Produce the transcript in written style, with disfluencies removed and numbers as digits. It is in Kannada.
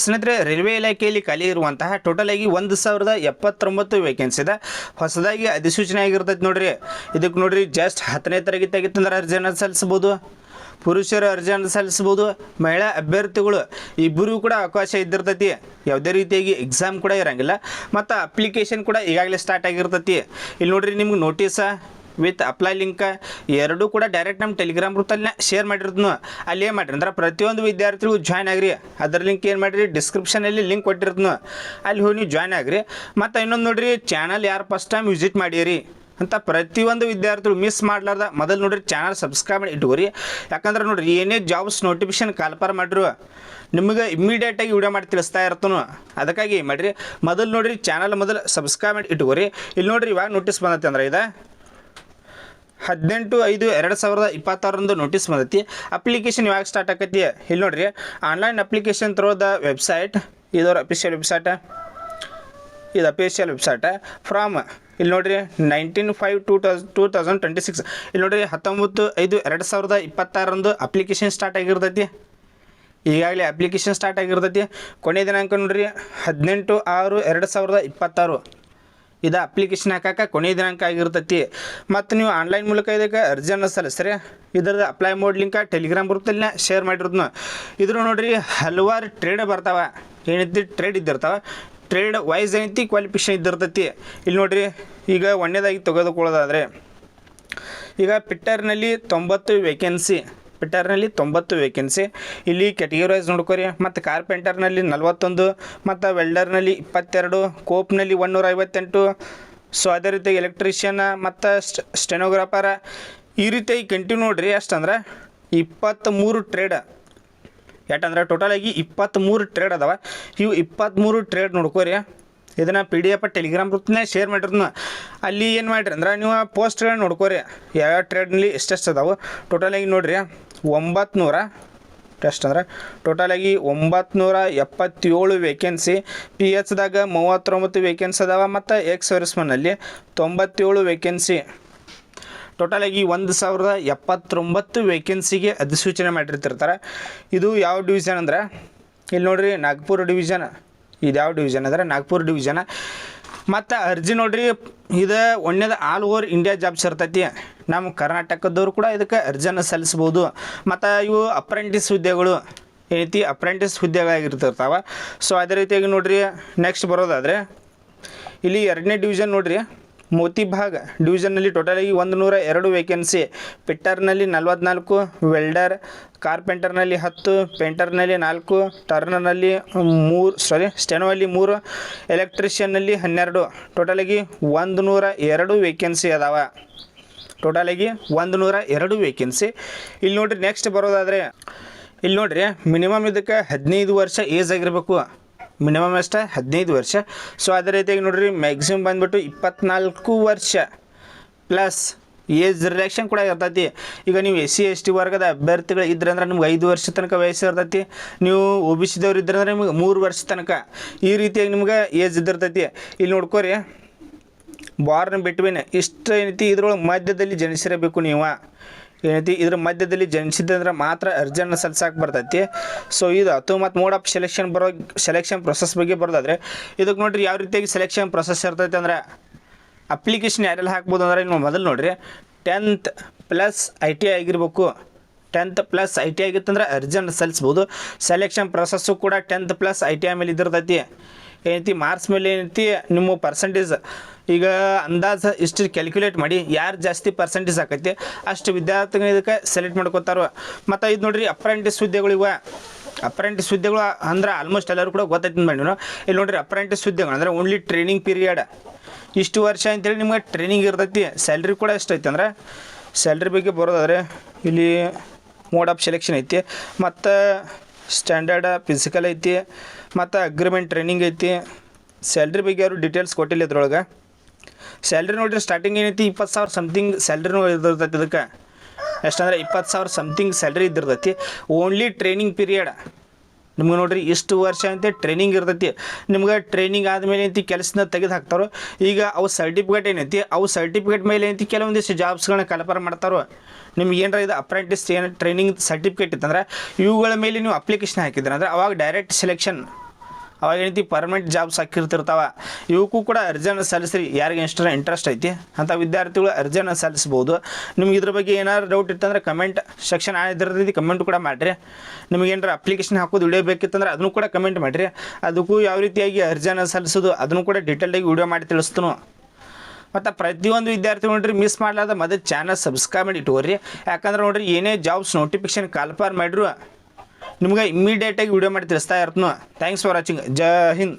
ಸ್ನೇಹಿತರೆ, ರೈಲ್ವೆ ಇಲಾಖೆಯಲ್ಲಿ ಖಾಲಿ ಇರುವಂತಹ ಟೋಟಲ್ ಆಗಿ 1079 ವೇಕೆನ್ಸಿ ಇದೆ. ಹೊಸದಾಗಿ ಅಧಿಸೂಚನೆ ಆಗಿರ್ತೈತೆ ನೋಡ್ರಿ. ಇದಕ್ಕೆ ನೋಡ್ರಿ ಜಸ್ಟ್ 10ನೇ ತರಗತಿ ಆಗಿತ್ತಂದ್ರೆ ಅರ್ಜಿಯನ್ನು ಸಲ್ಲಿಸ್ಬೋದು. ಪುರುಷರು ಅರ್ಜಿಯನ್ನು ಸಲ್ಲಿಸ್ಬೋದು. ಮಹಿಳಾ ಅಭ್ಯರ್ಥಿಗಳು ಇಬ್ಬರಿಗೂ ಕೂಡ ಅವಕಾಶ ಇದ್ದಿರ್ತೈತಿ. ಯಾವುದೇ ರೀತಿಯಾಗಿ ಎಕ್ಸಾಮ್ ಕೂಡ ಇರೋಂಗಿಲ್ಲ. ಮತ್ತು ಅಪ್ಲಿಕೇಶನ್ ಕೂಡ ಈಗಾಗಲೇ ಸ್ಟಾರ್ಟ್ ಆಗಿರ್ತೈತಿ. ಇಲ್ಲಿ ನೋಡ್ರಿ ನಿಮ್ಗೆ ನೋಟಿಸ ವಿತ್ ಅಪ್ಲೈ ಲಿಂಕ್ ಎರಡೂ ಕೂಡ ಡೈರೆಕ್ಟ್ ನಮ್ಮ ಟೆಲಿಗ್ರಾಮ್ ಗ್ರೂಪಲ್ಲಿ ಶೇರ್ ಮಾಡಿರೋದು. ಅಲ್ಲಿ ಏನು ಮಾಡಿರಿ ಅಂದ್ರೆ ಪ್ರತಿಯೊಂದು ವಿದ್ಯಾರ್ಥಿಗಳು ಜಾಯ್ನ್ ಆಗಿರಿ. ಅದರ ಲಿಂಕ್ ಏನು ಮಾಡಿರಿ, ಡಿಸ್ಕ್ರಿಪ್ಷನಲ್ಲಿ ಲಿಂಕ್ ಕೊಟ್ಟಿರೋದು, ಅಲ್ಲಿ ಹೋಗಿ ನೀವು ಜಾಯ್ನ್ ಆಗಿರಿ. ಮತ್ತು ಇನ್ನೊಂದು ನೋಡಿರಿ, ಚಾನಲ್ ಯಾರು ಫಸ್ಟ್ ಟೈಮ್ ವಿಸಿಟ್ ಮಾಡಿರಿ ಅಂತ ಪ್ರತಿಯೊಂದು ವಿದ್ಯಾರ್ಥಿಗಳು ಮಿಸ್ ಮಾಡಲಾರ್ದ ಮೊದಲು ನೋಡಿರಿ ಚಾನಲ್ ಸಬ್ಸ್ಕ್ರೈಬ್ ಮಾಡಿ ಇಟ್ಕೋರಿ. ಯಾಕಂದ್ರೆ ನೋಡಿರಿ ಏನೇ ಜಾಬ್ಸ್ ನೋಟಿಫಿಕೇಶನ್ ಕಾಲ್ಪಾರ ಮಾಡಿರು ನಿಮಗೆ ಇಮ್ಮಿಡಿಯೇಟಾಗಿ ವಿಡಿಯೋ ಮಾಡಿ ತಿಳಿಸ್ತಾ ಇರ್ತನು. ಅದಕ್ಕಾಗಿ ಏನು ಮಾಡಿರಿ, ಮೊದಲು ನೋಡಿರಿ ಚಾನಲ್ ಮೊದಲು ಸಬ್ಸ್ಕ್ರೈಬ್ ಮಾಡಿ ಇಟ್ಕೋರಿ. ಇಲ್ಲಿ ನೋಡಿರಿ ಇವಾಗ ನೋಟಿಸ್ ಬಂದೈತೆ ಅಂದ್ರೆ ಇದು 18/5/2026 ನೋಟಿಸ್ ಬಂದೈತಿ. ಅಪ್ಲಿಕೇಶನ್ ಇವಾಗ ಸ್ಟಾರ್ಟ್ ಆಕೈತಿ. ಇಲ್ಲಿ ನೋಡ್ರಿ, online application through the website, ಇದರ ಅಫಿಷಿಯಲ್ ವೆಬ್ಸೈಟ್, ಇದು ಅಫಿಷಿಯಲ್ ವೆಬ್ಸೈಟ್ ಫ್ರಾಮ್ ಇಲ್ಲಿ ನೋಡ್ರಿ 19/5/2026. ಇಲ್ಲಿ ನೋಡ್ರಿ 19/5/2026 ಅಪ್ಲಿಕೇಶನ್ ಸ್ಟಾರ್ಟ್ ಆಗಿರ್ತೈತಿ. ಈಗಾಗಲೇ ಅಪ್ಲಿಕೇಶನ್ ಸ್ಟಾರ್ಟ್ ಆಗಿರ್ತೈತಿ. ಕೊನೆಯ ದಿನಾಂಕ ನೋಡ್ರಿ 18/6/2026. ಇದು ಅಪ್ಲಿಕೇಶನ್ ಹಾಕಕ್ಕೆ ಕೊನೆಯ ದಿನಾಂಕ ಆಗಿರ್ತೈತಿ. ಮತ್ತು ನೀವು ಆನ್ಲೈನ್ ಮೂಲಕ ಇದಕ್ಕೆ ಅರ್ಜಿಯನ್ನು ಸಲ್ಲಿಸ್ರಿ. ಇದರದ್ದು ಅಪ್ಲೈ ಮೋಡ್ ಲಿಂಕ ಟೆಲಿಗ್ರಾಮ್ ಗ್ರೂಪಲ್ಲಿ ಶೇರ್ ಮಾಡಿರೋದನ್ನ. ಇದ್ರ ನೋಡ್ರಿ ಹಲವಾರು ಟ್ರೇಡ್ ಬರ್ತಾವೆ. ಏನೈತಿ ಟ್ರೇಡ್ ಇದ್ದಿರ್ತಾವೆ. ಟ್ರೇಡ್ ವೈಸ್ ಏನೈತಿ ಕ್ವಾಲಿಫಿಕೇಷನ್ ಇದ್ದಿರ್ತೈತಿ. ಇಲ್ಲಿ ನೋಡ್ರಿ, ಈಗ ಒಂದನೇದಾಗಿ ತೆಗೆದುಕೊಳ್ಳೋದಾದರೆ ಈಗ ಪಿಟ್ಟರ್ನಲ್ಲಿ 90 ವೇಕೆನ್ಸಿ. ಪಿಟ್ಟರ್ನಲ್ಲಿ 90 ವೇಕೆನ್ಸಿ. ಇಲ್ಲಿ ಕ್ಯಾಟಗರಿ ವೈಸ್ ನೋಡ್ಕೊರಿ. ಮತ್ತು ಕಾರ್ಪೆಂಟರ್ನಲ್ಲಿ 41, ಮತ್ತು ವೆಲ್ಡರ್ನಲ್ಲಿ 22, ಕೋಪ್ನಲ್ಲಿ 158. ಸೊ ಅದೇ ರೀತಿಯಾಗಿ ಎಲೆಕ್ಟ್ರಿಷಿಯನ್ ಮತ್ತು ಸ್ಟೆನೋಗ್ರಾಫರ ಈ ರೀತಿಯಾಗಿ ಕಂಟಿನ್ಯೂ ನೋಡ್ರಿ. ಅಷ್ಟಂದ್ರೆ 23 ಟ್ರೇಡ್. ಯಾಕಂದ್ರೆ ಟೋಟಲಾಗಿ 23 ಟ್ರೇಡ್ ಅದಾವೆ. ಇವು 23 ಟ್ರೇಡ್ ನೋಡ್ಕೋರಿ. ಇದನ್ನು PDF ಟೆಲಿಗ್ರಾಮ್ ಗ್ರೂಪ್ನೇ ಶೇರ್ ಮಾಡಿರೋದನ್ನ. ಅಲ್ಲಿ ಏನು ಮಾಡಿರಿ ಅಂದ್ರೆ ನೀವು ಪೋಸ್ಟ್ಗಳನ್ನ ನೋಡ್ಕೋರಿ, ಯಾವ್ಯಾವ ಟ್ರೇಡ್ನಲ್ಲಿ ಎಷ್ಟೆಷ್ಟು ಅದಾವೆ. ಟೋಟಲಾಗಿ ನೋಡಿರಿ 900 ಟೆಸ್ಟ್ ಅಂದ್ರೆ ಟೋಟಲಾಗಿ 977 ವೇಕೆನ್ಸಿ. PHದಾಗ 39 ವೇಕೆನ್ಸಿ ಅದಾವೆ. ಮತ್ತು ಎಕ್ಸ್ ಸರ್ವಿಸ್ಮನ್ನಲ್ಲಿ 97 ವೇಕೆನ್ಸಿ. ಟೋಟಲಾಗಿ 1079 ವೇಕೆನ್ಸಿಗೆ ಅಧಿಸೂಚನೆ ಮಾಡಿರ್ತಿರ್ತಾರೆ. ಇದು ಯಾವ ಡಿವಿಷನ್ ಅಂದ್ರೆ ಇಲ್ಲಿ ನೋಡ್ರಿ ನಾಗ್ಪುರ ಡಿವಿಷನ್. ಇದು ಯಾವ ಡಿವಿಷನ್ ಅಂದರೆ ನಾಗ್ಪುರ ಡಿವಿಷನ್. ಮತ್ತು ಅರ್ಜಿ ನೋಡ್ರಿ, ಇದು ಒಂದೇದು ಆಲ್ ಓವರ್ ಇಂಡಿಯಾ ಜಾಬ್ಸ್ ಇರ್ತೈತಿ. ನಮ್ಮ ಕರ್ನಾಟಕದವ್ರು ಕೂಡ ಇದಕ್ಕೆ ಅರ್ಜಿಯನ್ನು ಸಲ್ಲಿಸ್ಬೋದು. ಮತ್ತು ಇವು ಅಪ್ರೆಂಟಿಸ್ ಹುದ್ದೆಗಳು ಏನೈತಿ, ಅಪ್ರೆಂಟಿಸ್ ಹುದ್ದೆಗಳಾಗಿರ್ತಿರ್ತಾವೆ. ಸೊ ಅದೇ ರೀತಿಯಾಗಿ ನೋಡ್ರಿ ನೆಕ್ಸ್ಟ್ ಬರೋದಾದರೆ ಇಲ್ಲಿ 2ನೇ ಡಿವಿಷನ್ ನೋಡ್ರಿ, ಮೋತಿಭಾಗ್ ಡಿವಿಷನ್ನಲ್ಲಿ ಟೋಟಲಾಗಿ 102 ವೇಕೆನ್ಸಿ. ಪಿಟ್ಟರ್ನಲ್ಲಿ 44, ವೆಲ್ಡರ್ ಕಾರ್ಪೆಂಟರ್ನಲ್ಲಿ 10, ಪೇಂಟರ್ನಲ್ಲಿ 4, ಟರ್ನರ್ನಲ್ಲಿ 3, ಸ್ಟೆನೋಲ್ಲಿ 3, ಎಲೆಕ್ಟ್ರಿಷಿಯನ್ನಲ್ಲಿ 12. ಟೋಟಲಾಗಿ 102 ವೇಕೆನ್ಸಿ ಅದಾವೆ. ಟೋಟಲಾಗಿ 102 ವೇಕೆನ್ಸಿ. ಇಲ್ಲಿ ನೋಡಿರಿ ನೆಕ್ಸ್ಟ್ ಬರೋದಾದರೆ ಇಲ್ಲಿ ನೋಡಿರಿ ಮಿನಿಮಮ್ ಇದಕ್ಕೆ 15 ವರ್ಷ ಏಜ್ ಆಗಿರಬೇಕು. ಮಿನಿಮಮ್ ಅಷ್ಟೇ 15 ವರ್ಷ. ಸೊ ಅದೇ ರೀತಿಯಾಗಿ ನೋಡಿರಿ ಮ್ಯಾಕ್ಸಿಮಮ್ ಬಂದುಬಿಟ್ಟು 24 ವರ್ಷ ಪ್ಲಸ್ ಏಜ್ ರಿಲ್ಯಾಕ್ಷನ್ ಕೂಡ ಇರ್ತೈತಿ. ಈಗ ನೀವು SC ST ವರ್ಗದ ಅಭ್ಯರ್ಥಿಗಳು ಇದ್ರೆ ಅಂದ್ರೆ ನಿಮ್ಗೆ 5 ವರ್ಷ ತನಕ ವಯಸ್ಸು ಇರ್ತೈತಿ. ನೀವು OBC ದವ್ರು ಇದ್ರೆ ಅಂದ್ರೆ ನಿಮ್ಗೆ 3 ವರ್ಷ ತನಕ ಈ ರೀತಿಯಾಗಿ ನಿಮ್ಗೆ ಏಜ್ ಇದ್ದಿರ್ತೈತಿ. ಇಲ್ಲಿ ನೋಡ್ಕೋರಿ, ಬಾರ್ನ್ ಬಿಟ್ವೀನ್ ಇಷ್ಟು ಏನೈತಿ ಇದ್ರೊಳಗೆ ಮಧ್ಯದಲ್ಲಿ ಜನಿಸಿರಬೇಕು. ನೀವು ಏನೈತಿ ಇದ್ರ ಮಧ್ಯದಲ್ಲಿ ಜನಿಸಿದ್ರೆ ಮಾತ್ರ ಅರ್ಜಿಯನ್ನು ಸಲ್ಲಿಸಕ್ಕೆ ಬರ್ತೈತಿ. ಸೊ ಇದು ಮತ್ತು ಮೋಡ್ ಆಫ್ ಸೆಲೆಕ್ಷನ್ ಪ್ರೊಸೆಸ್ ಬಗ್ಗೆ ಬರೋದಾದರೆ ಇದಕ್ಕೆ ನೋಡಿರಿ ಯಾವ ರೀತಿಯಾಗಿ ಸೆಲೆಕ್ಷನ್ ಪ್ರೊಸೆಸ್ ಇರ್ತೈತೆ ಅಂದ್ರೆ ಅಪ್ಲಿಕೇಶನ್ ಯಾರೆಲ್ಲ ಹಾಕ್ಬೋದು ಅಂದ್ರೆ ನೀವು ಮೊದಲು ನೋಡಿರಿ 10th ಪ್ಲಸ್ ITI ಆಗಿರ್ಬೇಕು. 10th ಪ್ಲಸ್ ITI ಆಗಿತ್ತಂದ್ರೆ ಅರ್ಜಿಯನ್ನು ಸಲ್ಲಿಸ್ಬೋದು. ಸೆಲೆಕ್ಷನ್ ಪ್ರೊಸೆಸ್ಸು ಕೂಡ 10th ಪ್ಲಸ್ ITI ಮೇಲೆ ಇದ್ದಿರ್ತೈತಿ. ಏನೈತಿ ಮಾರ್ಕ್ಸ್ ಮೇಲೆ ಏನೈತಿ ನಿಮ್ಮ ಪರ್ಸೆಂಟೇಜ್. ಈಗ ಅಂದಾಜು ಇಷ್ಟು ಕ್ಯಾಲ್ಕುಲೇಟ್ ಮಾಡಿ ಯಾರು ಜಾಸ್ತಿ ಪರ್ಸೆಂಟೇಜ್ ಆಕೈತಿ ಅಷ್ಟು ವಿದ್ಯಾರ್ಥಿಗಳು ಇದಕ್ಕೆ ಸೆಲೆಕ್ಟ್ ಮಾಡ್ಕೋತಾರೆ. ಮತ್ತು ಇದು ನೋಡಿರಿ ಅಪ್ರೆಂಟಿಸ್ ಹುದ್ದೆಗಳು. ಇವ ಅಪ್ರೆಂಟಿಸ್ ಹುದ್ದೆಗಳು ಅಂದ್ರೆ ಆಲ್ಮೋಸ್ಟ್ ಎಲ್ಲರೂ ಕೂಡ ಗೊತ್ತೈತಿ ಮಾಡಿ. ಇಲ್ಲಿ ನೋಡಿರಿ ಅಪ್ರೆಂಟಿಸ್ ಹುದ್ದೆಗಳು ಅಂದರೆ ಓನ್ಲಿ ಟ್ರೈನಿಂಗ್ ಪೀರಿಯಡ್ ಇಷ್ಟು ವರ್ಷ ಅಂತೇಳಿ ನಿಮ್ಗೆ ಟ್ರೈನಿಂಗ್ ಇರ್ತೈತಿ. ಸ್ಯಾಲ್ರಿ ಕೂಡ ಎಷ್ಟೈತಿ ಅಂದ್ರೆ ಸ್ಯಾಲ್ರಿ ಬಗ್ಗೆ ಬರೋದಾದರೆ ಇಲ್ಲಿ ಮೋಡ್ ಆಫ್ ಸೆಲೆಕ್ಷನ್ ಐತಿ, ಮತ್ತು ಸ್ಟ್ಯಾಂಡರ್ಡ್ ಫಿಸಿಕಲ್ ಐತಿ, ಮತ್ತು ಅಗ್ರಿಮೆಂಟ್ ಟ್ರೈನಿಂಗ್ ಐತಿ. ಸ್ಯಾಲ್ರಿ ಬಗ್ಗೆ ಯಾರು ಡೀಟೇಲ್ಸ್ ಕೊಟ್ಟಿಲ್ಲ ಇದ್ರೊಳಗೆ. ಸ್ಯಾಲ್ರಿ ನೋಡಿರಿ ಸ್ಟಾರ್ಟಿಂಗ್ ಏನೈತಿ 20,000 ಸಮಥಿಂಗ್ ಸ್ಯಾಲ್ರಿನೂ ಇದ್ದಿರ್ತೈತಿ. ಇದಕ್ಕೆ ಎಷ್ಟಂದ್ರೆ 20,000 ಸಮಥಿಂಗ್ ಸ್ಯಾಲ್ರಿ ಇದ್ದಿರ್ತೈತಿ. ಓನ್ಲಿ ಟ್ರೈನಿಂಗ್ ಪೀರಿಯಡ್ ನಿಮ್ಗೆ ನೋಡಿರಿ ಇಷ್ಟು ವರ್ಷ ಅಂತ ಟ್ರೈನಿಂಗ್ ಇರ್ತೈತಿ. ನಿಮ್ಗೆ ಟ್ರೈನಿಂಗ್ ಆದಮೇಲೆ ಏನೈತಿ ಕೆಲಸನ ತೆಗೆದು ಹಾಕ್ತಾರೋ. ಈಗ ಅವು ಸರ್ಟಿಫಿಕೇಟ್ ಏನೈತಿ ಅವು ಸರ್ಟಿಫಿಕೇಟ್ ಮೇಲೆ ಏನೈತಿ ಕೆಲವೊಂದಿಷ್ಟು ಜಾಬ್ಸ್ಗಳನ್ನ ಕಲ್ಪನೆ ಮಾಡ್ತಾರೋ. ನಿಮ್ಗೆ ಏನಾರ ಇದು ಅಪ್ರೆಂಟಿಸ್ ಏನು ಟ್ರೈನಿಂಗ್ ಸರ್ಟಿಫಿಕೇಟ್ ಇತ್ತಂದ್ರೆ ಇವುಗಳ ಮೇಲೆ ನೀವು ಅಪ್ಲಿಕೇಶನ್ ಹಾಕಿದ್ರೆ ಅಂದ್ರೆ ಅವಾಗ ಡೈರೆಕ್ಟ್ ಸೆಲೆಕ್ಷನ್ ಅವಾಗ ಏನೈತಿ ಪರ್ಮನೆಂಟ್ ಜಾಬ್ಸ್ ಹಾಕಿರ್ತಿರ್ತಾವೆ ಇವಕ್ಕೂ ಕೂಡ ಅರ್ಜಿಯನ್ನು ಸಲ್ಲಿಸ್ರಿ. ಯಾರಿಗೆ ಎಷ್ಟರ ಇಂಟ್ರೆಸ್ಟ್ ಐತಿ ಅಂಥ ವಿದ್ಯಾರ್ಥಿಗಳು ಅರ್ಜಿಯನ್ನು ಸಲ್ಲಿಸ್ಬೋದು. ನಿಮ್ಗೆ ಇದ್ರ ಬಗ್ಗೆ ಏನಾದ್ರು ಡೌಟ್ ಇತ್ತಂದ್ರೆ ಕಮೆಂಟ್ ಸೆಕ್ಷನ್ ಇದ್ರದ್ದು ಕಮೆಂಟ್ ಕೂಡ ಮಾಡಿರಿ. ನಿಮ್ಗೆ ಏನಾರ ಅಪ್ಲಿಕೇಶನ್ ಹಾಕೋದು ವಿಡಿಯೋ ಬೇಕಿತ್ತಂದ್ರೆ ಅದನ್ನು ಕೂಡ ಕಮೆಂಟ್ ಮಾಡಿರಿ. ಅದಕ್ಕೂ ಯಾವ ರೀತಿಯಾಗಿ ಅರ್ಜಿಯನ್ನು ಸಲ್ಲಿಸೋದು ಅದನ್ನು ಕೂಡ ಡೀಟೇಲ್ಡಾಗಿ ವಿಡಿಯೋ ಮಾಡಿ ತಿಳಿಸ್ತೀನಿ. ಮತ್ತು ಪ್ರತಿಯೊಂದು ವಿದ್ಯಾರ್ಥಿ ನೋಡ್ರಿ ಮಿಸ್ ಮಾಡಲಾರ್ದ ಮೊದಲು ಚಾನಲ್ ಸಬ್ಸ್ಕ್ರೈಬ್ ಮಾಡಿ ಇಟ್ಕೋರಿ. ಯಾಕಂದ್ರೆ ನೋಡ್ರಿ ಏನೇ ಜಾಬ್ಸ್ ನೋಟಿಫಿಕೇಶನ್ ಕಾಲ್ಫಾರ್ ಮಾಡಿರು ನಿಮ್ಗೆ ಇಮ್ಮಿಡಿಯೇಟಾಗಿ ವಿಡಿಯೋ ಮಾಡಿ ತಿಳಿಸ್ತಾ ಇರ್ತೀನಿ. Thanks for watching. Jai Hind.